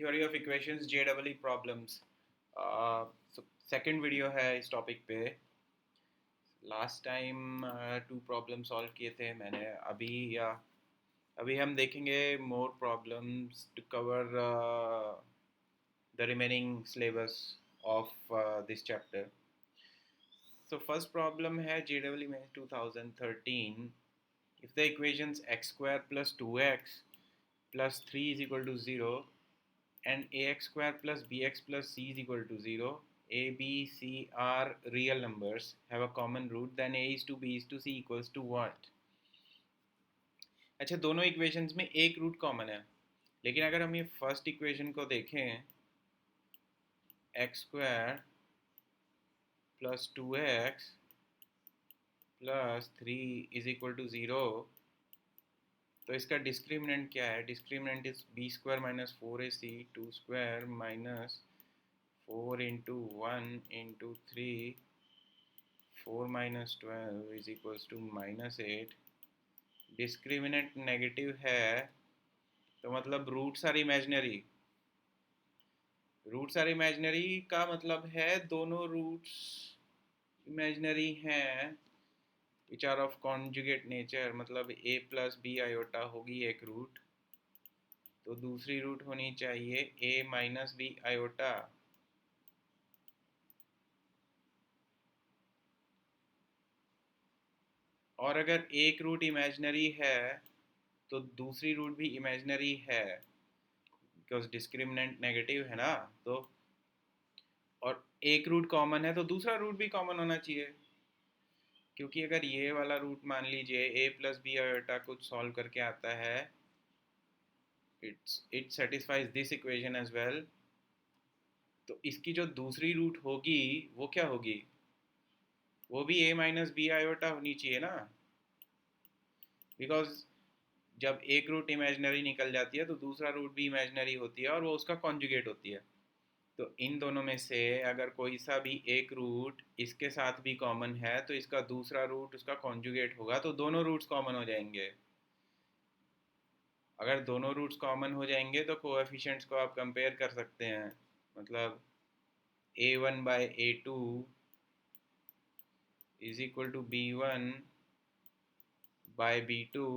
Theory of equations JW problems. Second video है इस topic पे। लास्ट टाइम 2 प्रॉब्लम सॉल्व किए थे मैंने। अभी हम देखेंगे more problems to cover the remaining syllabus of this chapter. So first problem है जेडब्ल्यू में 2013। If the equations x square plus 2x plus 3 is equal to 0 and ax square plus bx plus c is equal to 0, a, b, c are real numbers, have a common root, then a is to b is to c equals to what? अच्छा, दोनों equations में एक root common है, लेकिन अगर हम ये first equation को देखें, x square plus 2x plus 3 is equal to 0, तो इसका डिस्क्रिमिनेंट क्या है? Discriminant is B square minus 4ac, 2 square minus 4 into 1 into 3, 4 minus 12 is equals to -8। Discriminant negative है तो मतलब roots are imaginary. Roots are imaginary का मतलब है दोनों रूट्स इमेजिनरी हैं which are of conjugate nature. मतलब a प्लस बी आयोटा होगी एक रूट, तो दूसरी रूट होनी चाहिए a माइनस बी आयोटा। और अगर एक रूट इमेजिनरी है तो दूसरी रूट भी इमेजिनरी है, बिकॉज डिस्क्रिमिनेंट नेगेटिव है ना। तो और एक रूट कॉमन है तो दूसरा रूट भी कॉमन होना चाहिए, क्योंकि अगर ये वाला रूट मान लीजिए a प्लस बी आयोटा कुछ सॉल्व करके आता है, it satisfies this equation as well, तो इसकी जो दूसरी रूट होगी वो क्या होगी? वो भी a माइनस बी आयोटा होनी चाहिए ना, बिकॉज जब एक रूट इमेजिनरी निकल जाती है तो दूसरा रूट भी इमेजिनरी होती है और वो उसका कॉन्जुगेट होती है। तो इन दोनों में से अगर कोई सा भी एक रूट इसके साथ भी कॉमन है तो इसका दूसरा रूट उसका कॉन्जुगेट होगा, तो दोनों रूट्स कॉमन हो जाएंगे। अगर दोनों रूट्स कॉमन हो जाएंगे तो कोएफिशिएंट्स को आप कंपेयर कर सकते हैं। मतलब a1 by a2 is equal to b1 by b2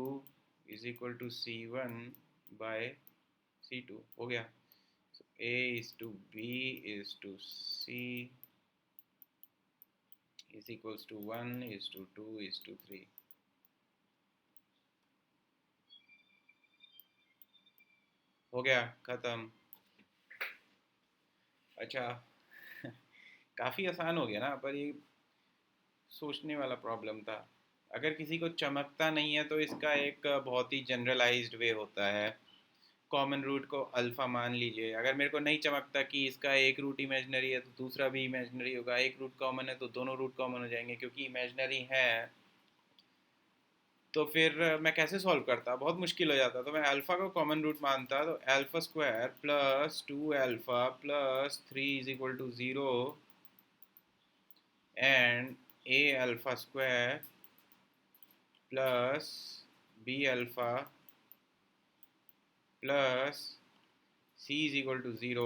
is equal to c1 by c2 हो गया। So a is to b is to c is equals to 1 is to 2 is to 3। हो गया, ख़त्म। अच्छा काफ़ी आसान हो गया ना, पर ये सोचने वाला प्रॉब्लम था। अगर किसी को चमकता नहीं है तो इसका एक बहुत ही जनरलाइज्ड वे होता है। कॉमन रूट को अल्फ़ा मान लीजिए। अगर मेरे को नहीं चमकता कि इसका एक रूट इमेजनरी है तो दूसरा भी इमेजनरी होगा, एक रूट कॉमन है तो दोनों रूट कॉमन हो जाएंगे क्योंकि इमेजनरी है। तो फिर मैं कैसे सॉल्व करता? बहुत मुश्किल हो जाता। तो मैं अल्फ़ा को कॉमन रूट मानता, तो alpha square plus 2 alpha plus 3 is equal to 0 and a alpha square plus b alpha plus c is equal to 0।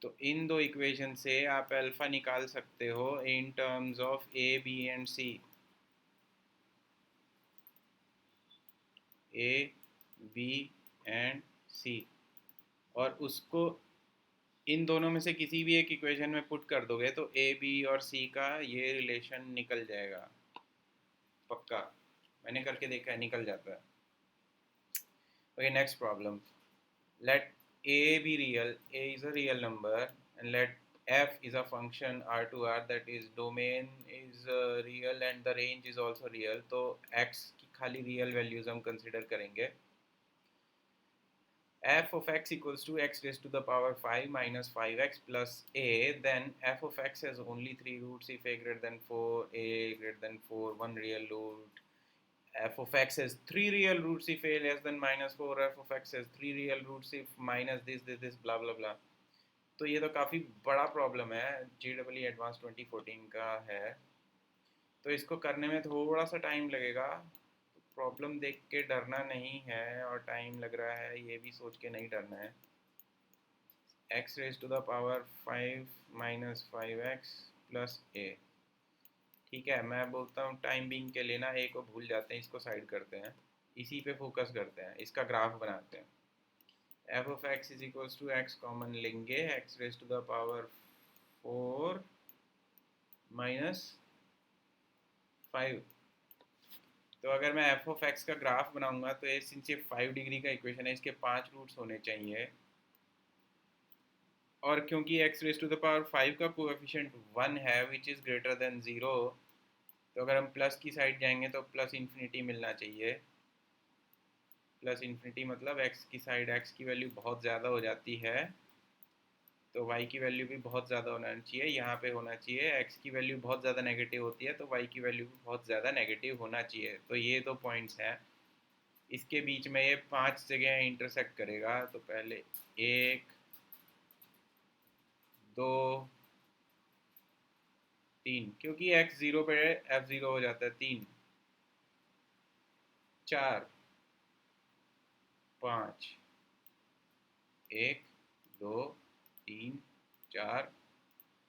तो इन दो इक्वेशन से आप अल्फ़ा निकाल सकते हो in terms of a, b and c। a, b and c, और उसको इन दोनों में से किसी भी एक इक्वेशन में पुट कर दोगे तो a, b और c का ये रिलेशन निकल जाएगा पक्का। मैंने करके देखा है, निकल जाता है। Okay, next problem. Let a be real, a is a real number, and let f is a function r to r, that is domain is real and the range is also real। तो x की खाली real values हम consider करेंगे। f of x equals to x raised to the power 5 minus 5x plus a, then f of x has only 3 roots if a greater than 4, a greater than 4, 1 real root, f of x has 3 real roots if a less than -4, f of x has 3 real roots if minus this blah blah blah। तो ये तो काफ़ी बड़ा problem है, GEE advance 2014 का है, तो इसको करने में थोड़ा सा टाइम लगेगा। प्रॉब्लम देख के डरना नहीं है और टाइम लग रहा है ये भी सोच के नहीं डरना है। x raise to the power 5 minus 5x plus a। ठीक है, मैं बोलता हूँ टाइम बिंग के लिए ना a को भूल जाते हैं, इसको साइड करते हैं, इसी पे फोकस करते हैं, इसका ग्राफ बनाते हैं। f of x is equals to x common लेंगे, x raise to the power 4 minus 5। तो अगर मैं f ऑफ x का ग्राफ बनाऊंगा तो ये सिंस ये 5 डिग्री का इक्वेशन है, इसके 5 रूट्स होने चाहिए, और क्योंकि x raise to the power 5 का कोएफिशिएंट 1 है विच इज़ ग्रेटर देन 0, तो अगर हम प्लस की साइड जाएंगे तो प्लस इन्फिनिटी मिलना चाहिए। प्लस इन्फिनिटी मतलब x की साइड x की वैल्यू बहुत ज़्यादा हो जाती है तो y की वैल्यू भी बहुत ज़्यादा होना चाहिए, यहाँ पे होना चाहिए x की वैल्यू बहुत ज़्यादा नेगेटिव होती है तो y की वैल्यू भी बहुत ज़्यादा नेगेटिव होना चाहिए। तो ये दो पॉइंट्स हैं, इसके बीच में ये 5 जगह इंटरसेक्ट करेगा। तो पहले 1 2 3, क्योंकि x 0 पे f 0 हो जाता है, 3 4 5, 1 2 3 4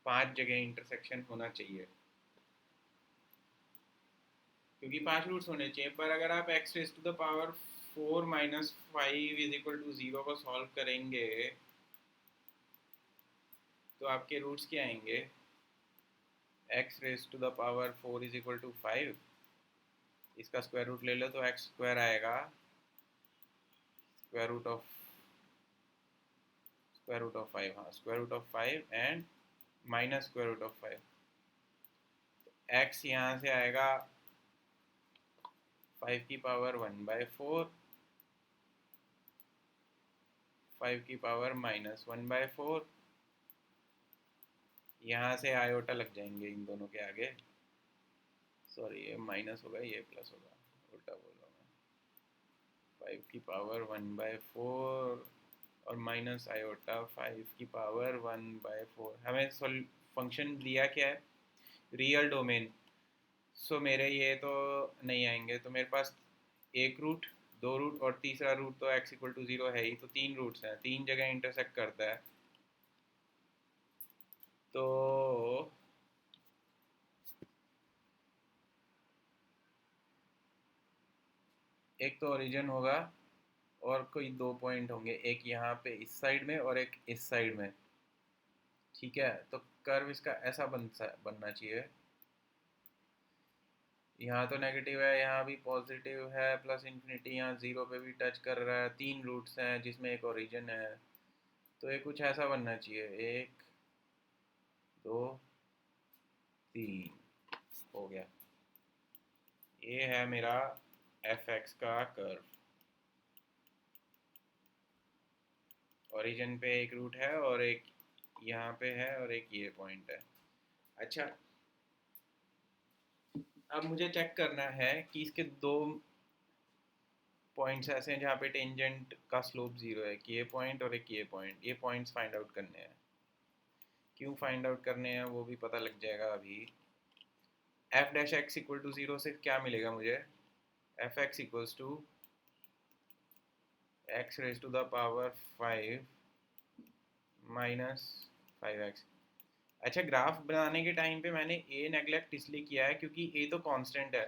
5 जगह इंटरसेक्शन होना चाहिए, क्योंकि 5 रूट्स होने चाहिए। पर अगर आप x raise to the power 4 minus 5 is equal to 0 को सॉल्व करेंगे तो आपके रूट्स क्या आएंगे? x raise to the power 4 is equal to 5, इसका स्क्वायर रूट ले लो तो x स्क्वायर आएगा, स्क्वायर रूट ऑफ 5, हाँ square root of 5 and minus square root of 5। x यहाँ से आएगा 5 की पावर 1/4, 5 की पावर माइनस 1/4, यहाँ से आयोटा लग जाएंगे इन दोनों के आगे, सॉरी ये माइनस होगा ये प्लस होगा, उल्टा बोल रहा हूँ मैं। 5 की पावर 1/4 और माइनस आयोटा 5 की पावर 1/4। हमें फंक्शन दिया क्या है? Real domain. सो मेरे ये तो नहीं आएंगे, तो मेरे पास एक रूट, दो रूट और तीसरा रूट तो x इक्वल टू 0 है ही, तो 3 रूट्स हैं, 3 जगह इंटरसेक्ट करता है। तो एक तो ओरिजिन होगा और कोई दो पॉइंट होंगे, एक यहाँ पे इस साइड में और एक इस साइड में। ठीक है, तो कर्व इसका ऐसा बनना चाहिए, यहाँ तो नेगेटिव है, यहाँ भी पॉजिटिव है, प्लस इन्फिनिटी यहाँ 0 पे भी टच कर रहा है, 3 रूट्स हैं जिसमें एक ओरिजिन है, तो ये कुछ ऐसा बनना चाहिए, 1 2 3 हो गया। ये है मेरा एफ एक्स का कर्व, ओरिजिन पे एक रूट है और एक यहाँ पे है और एक ये पॉइंट है। अच्छा, अब मुझे चेक करना है कि इसके दो पॉइंट्स ऐसे हैं जहाँ पे टेंजेंट का स्लोप 0 है, कि ये पॉइंट और एक ये पॉइंट, ये पॉइंट्स फाइंड आउट करने हैं। क्यों फाइंड आउट करने हैं वो भी पता लग जाएगा अभी। F dash x equal to 0 से क्या मिलेगा मुझे? F x equals to x raise to the power 5 minus 5x। अच्छा, ग्राफ बनाने के टाइम पे मैंने ए नेगलेक्ट इसलिए किया है क्योंकि ए तो कांस्टेंट है।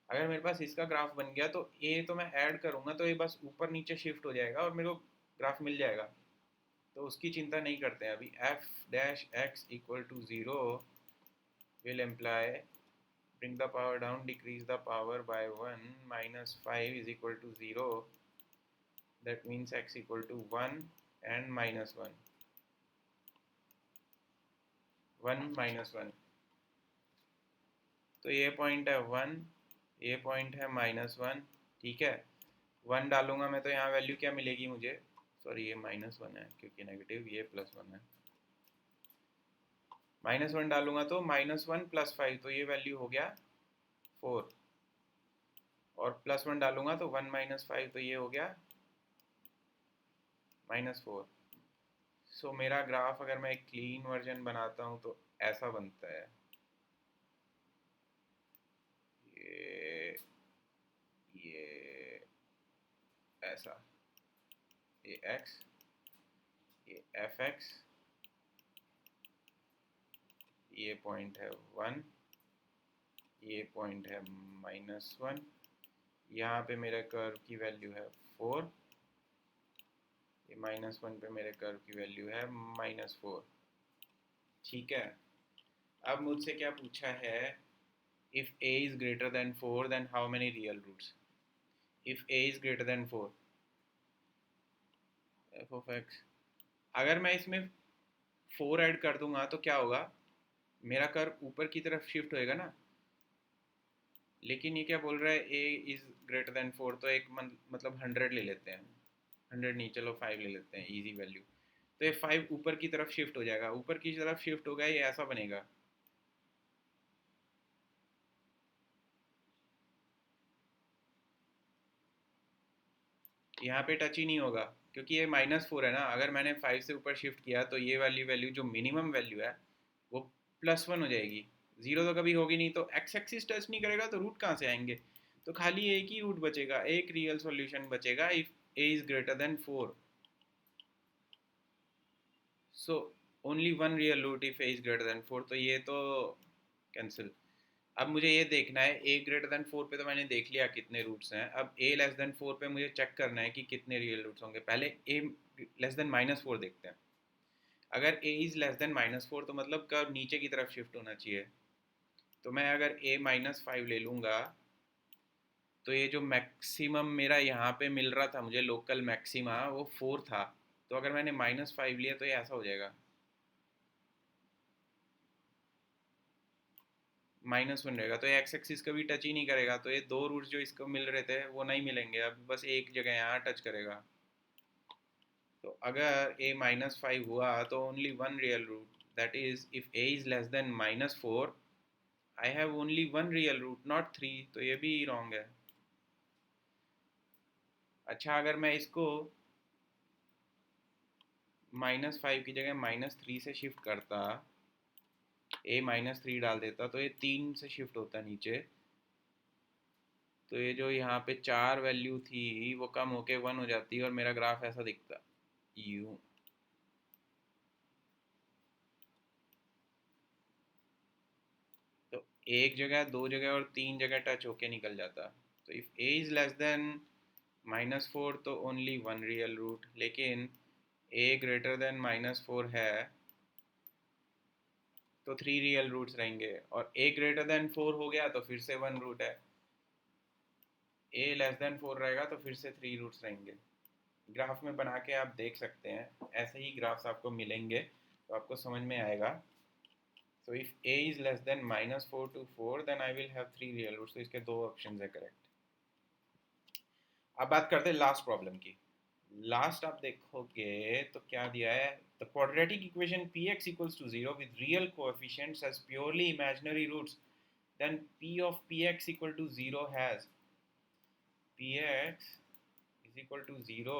अगर मेरे पास इसका ग्राफ बन गया तो ए तो मैं ऐड करूँगा तो ये बस ऊपर नीचे शिफ्ट हो जाएगा और मेरे को ग्राफ मिल जाएगा, तो उसकी चिंता नहीं करते हैं अभी। F dash x equal to 0 will imply bring the power down, decrease the power by 1, minus 5 is equal to 0, that means x equal to 1 and minus 1, 1 minus 1। तो ये पॉइंट है 1, ये पॉइंट है -1। ठीक है, 1 डालूंगा मैं तो यहाँ वैल्यू क्या मिलेगी मुझे? सॉरी ये -1 है क्योंकि नेगेटिव, ये +1 है। -1 डालूंगा तो -1 + 5, तो ये वैल्यू हो गया 4, और +1 डालूंगा तो 1 - 5, तो ये हो गया -4। सो मेरा ग्राफ अगर मैं एक क्लीन वर्जन बनाता हूँ तो ऐसा बनता है, ये ऐसा, ये एक्स, ये एफ एक्स, ये पॉइंट है 1, ये पॉइंट है -1, यहाँ पे मेरे कर्व की वैल्यू है 4, ये -1 पे मेरे कर्व की वैल्यू है -4। ठीक है, अब मुझसे क्या पूछा है, if a is greater than 4 then how many real roots? if a is greater than 4, f of x, अगर मैं इसमें 4 ऐड कर दूंगा तो क्या होगा, मेरा कर्व ऊपर की तरफ शिफ्ट होएगा ना। लेकिन ये क्या बोल रहा है, a इज ग्रेटर देन 4, तो एक मतलब 100 ले लेते हैं, 100 नहीं चलो 5 ले लेते हैं, इजी वैल्यू। तो ये 5 ऊपर की तरफ शिफ्ट हो जाएगा, ऊपर की तरफ शिफ्ट होगा, ये ऐसा बनेगा। यहाँ पे टच ही नहीं होगा क्योंकि ये -4 है ना। अगर मैंने 5 से ऊपर शिफ्ट किया तो ये वाली वैल्यू जो मिनिमम वैल्यू है वो +1 हो जाएगी, जीरो तो कभी होगी नहीं। तो एक्स एक्सिस टच नहीं करेगा तो रूट कहाँ से आएंगे, तो खाली एक ही रूट बचेगा, एक रियल सॉल्यूशन बचेगा, if a is greater than 4। So only one real root if a is greater than 4, तो ये तो कैंसिल। अब मुझे ये देखना है, ए ग्रेटर देन 4 पे तो मैंने देख लिया कितने रूट्स हैं, अब ए लेस देन 4 पे मुझे चेक करना है कि कितने रियल रूट्स होंगे। पहले ए लेस देन -4 देखते हैं। अगर ए इज़ लेस देन -4 तो मतलब कर्व नीचे की तरफ शिफ्ट होना चाहिए। तो मैं अगर ए -5 ले लूँगा तो ये जो मैक्सिमम मेरा यहाँ पे मिल रहा था मुझे लोकल मैक्सिमा, वो 4 था। तो अगर मैंने -5 लिया तो ये ऐसा हो जाएगा, -1 रहेगा। तो ये एक्स एक्सिस कभी टच ही नहीं करेगा, तो ये दो रूट्स जो इसको मिल रहे थे वो नहीं मिलेंगे, अब बस एक जगह यहाँ टच करेगा। तो अगर a -5 हुआ तो only one real root, that is if a is less than -4 I have only one real root not 3, तो ये भी रॉन्ग है। अच्छा, अगर मैं इसको -5 की जगह -3 से शिफ्ट करता, a -3 डाल देता, तो ये 3 से शिफ्ट होता नीचे, तो ये जो यहाँ पे 4 वैल्यू थी वो कम होके 1 हो जाती और मेरा ग्राफ ऐसा दिखता यूँ। तो एक जगह, दो जगह और 3 जगह टच होके निकल जाता। तो if a is less than -4 तो ओनली वन रियल रूट, लेकिन a ग्रेटर देन -4 है तो 3 रियल रूट्स रहेंगे, और a ग्रेटर देन 4 हो गया तो फिर से वन रूट है, a लेस देन 4 रहेगा तो फिर से 3 रूट्स रहेंगे। ग्राफ में बना के आप देख सकते हैं, ऐसे ही ग्राफ्स आपको मिलेंगे तो आपको समझ में आएगा। So if a is less than -4 to 4 then I will have 3 real roots, तो इसके दो ऑप्शन है करेक्ट। अब बात करते हैं लास्ट प्रॉब्लम की। लास्ट आप देखोगे तो क्या दिया है, the quadratic equation px equals to 0 with real coefficients as purely imaginary roots, then p of px equal to 0 has px is equal to 0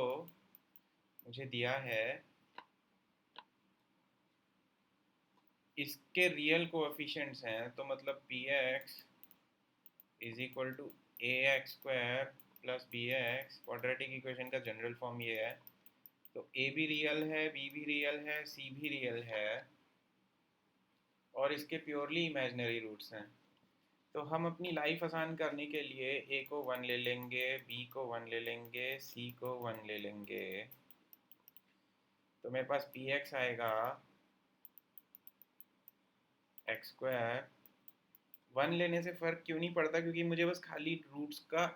मुझे दिया है, इसके रियल कोएफिशिएंट्स हैं, तो मतलब px is equal to a x square plus b x. Quadratic equation का general form ये है, तो ए भी रियल है, बी भी रियल है, सी भी रियल है, और इसके प्योरली इमेजिनरी रूट्स हैं। तो हम अपनी लाइफ आसान करने के लिए ए को 1 ले लेंगे, बी को 1 ले लेंगे, सी को 1 ले लेंगे, तो मेरे पास पी एक्स आएगा एक्स स्क्वायर। 1 लेने से फ़र्क क्यों नहीं पड़ता, क्योंकि मुझे बस खाली रूट्स का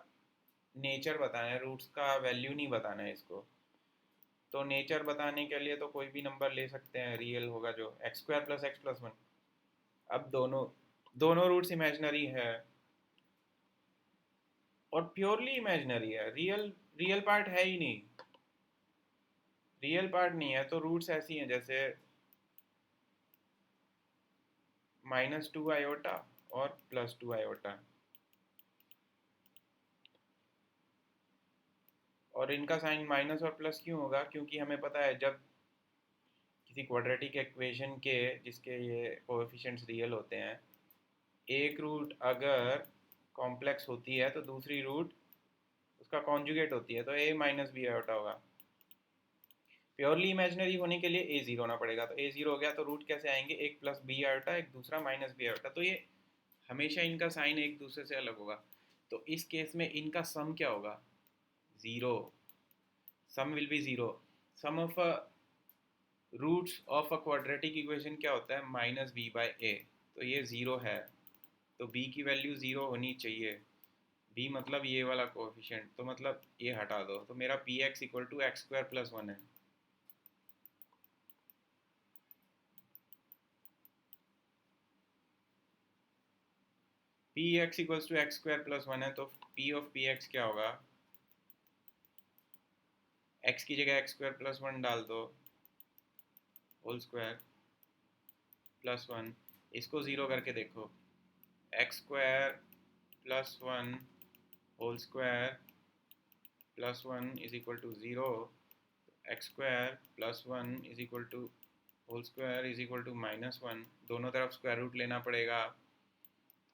नेचर बताना है, रूट्स का वैल्यू नहीं बताना है इसको। तो नेचर बताने के लिए तो कोई भी नंबर ले सकते हैं, रियल होगा जो x square plus x plus 1। अब दोनों दोनों रूट्स इमेजिनरी है और प्योरली इमेजिनरी है, रियल रियल पार्ट है ही नहीं, रियल पार्ट नहीं है। तो रूट्स ऐसी हैं जैसे -2 आयोटा और +2 आयोटा, और इनका साइन माइनस और प्लस क्यों होगा, क्योंकि हमें पता है जब किसी क्वाड्रेटिक इक्वेशन के जिसके ये कोएफिशिएंट्स रियल होते हैं, एक रूट अगर कॉम्प्लेक्स होती है तो दूसरी रूट उसका कॉन्जुगेट होती है, तो ए माइनस बी आयोटा होगा। प्योरली इमेजनरी होने के लिए ए जीरो होना पड़ेगा, तो ए जीरो हो गया, तो रूट कैसे आएंगे, एक प्लस बी आयोटा, एक दूसरा माइनस बी आयोटा, तो ये हमेशा इनका साइन एक दूसरे से अलग होगा। तो इस केस में इनका सम क्या होगा, zero. Sum will be zero. Sum of roots of a quadratic equation क्या होता है, माइनस बी बाई ए, तो ये ज़ीरो है, तो बी की वैल्यू ज़ीरो होनी चाहिए। बी मतलब ये वाला कोएफिशिएंट, तो मतलब ये हटा दो, तो मेरा P X equal to X square plus one है। P X equals to X square plus one है, तो पी ऑफ पी एक्स क्या होगा, एक्स की जगह एक्स स्क्वायर प्लस वन डाल दो, होल स्क्वायर प्लस वन, इसको ज़ीरो करके देखो, x square plus one whole square plus one is equal to zero, x square plus one is equal to whole square is equal to minus one, दोनों तरफ square root लेना पड़ेगा,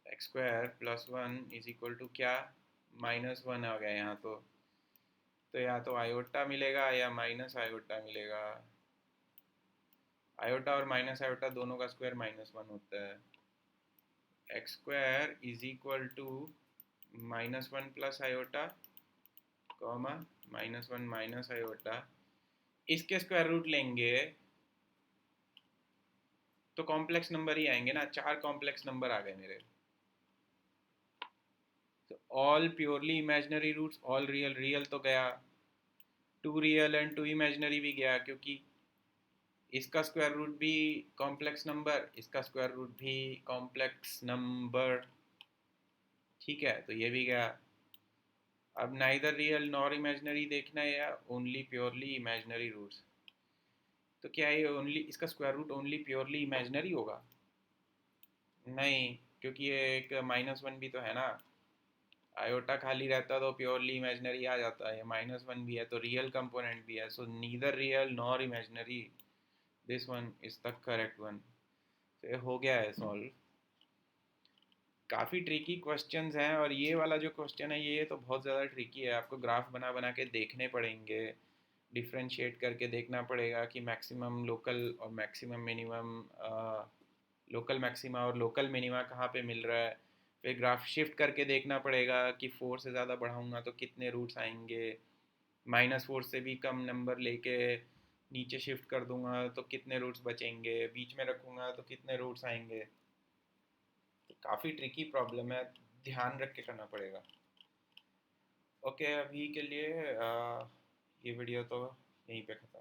x square plus one is equal to क्या, minus one आ गया यहाँ तो या तो आयोटा मिलेगा या माइनस आयोटा मिलेगा। आयोटा और माइनस आयोटा दोनों का स्क्वायर माइनस वन होता है। X square is equal to minus one plus iota comma minus one minus iota, इसके स्क्वायर रूट लेंगे तो कॉम्प्लेक्स नंबर ही आएंगे ना, चार कॉम्प्लेक्स नंबर आ गए मेरे। तो all purely imaginary roots, all real, real तो गया, two real and two imaginary भी गया, क्योंकि इसका स्क्वायर रूट भी कॉम्प्लेक्स नंबर, इसका स्क्वायर रूट भी कॉम्प्लेक्स नंबर, ठीक है, तो ये भी गया। अब नाइदर रियल नॉर इमेजिनरी देखना है या ओनली प्योरली इमेजिनरी रूट्स, तो क्या ये ओनली, इसका square root only purely imaginary होगा, नहीं, क्योंकि ये एक माइनस वन भी तो है ना, आयोटा खाली रहता तो प्योरली इमेजिनरी आ जाता है, माइनस वन भी है तो रियल कंपोनेंट भी है, so neither real nor imaginary, this one is the correct one. तो हो गया है सॉल्व। काफ़ी ट्रिकी क्वेश्चंस हैं, और ये वाला जो क्वेश्चन है ये तो बहुत ज़्यादा ट्रिकी है, आपको ग्राफ बना बना के देखने पड़ेंगे, डिफ्रेंशिएट करके देखना पड़ेगा कि मैक्सिमम लोकल और मैक्सिमम मिनिमम, लोकल मैक्सिमा और लोकल मिनिमा कहाँ पे मिल रहा है, फिर ग्राफ शिफ्ट करके देखना पड़ेगा कि फोर से ज़्यादा बढ़ाऊँगा तो कितने रूट्स आएंगे, माइनस फोर से भी कम नंबर लेके नीचे शिफ्ट कर दूंगा तो कितने रूट्स बचेंगे, बीच में रखूँगा तो कितने रूट्स आएंगे, तो काफ़ी ट्रिकी प्रॉब्लम है, ध्यान रख के करना पड़ेगा। ओके, अभी के लिए ये वीडियो तो यहीं पे ख़त्म।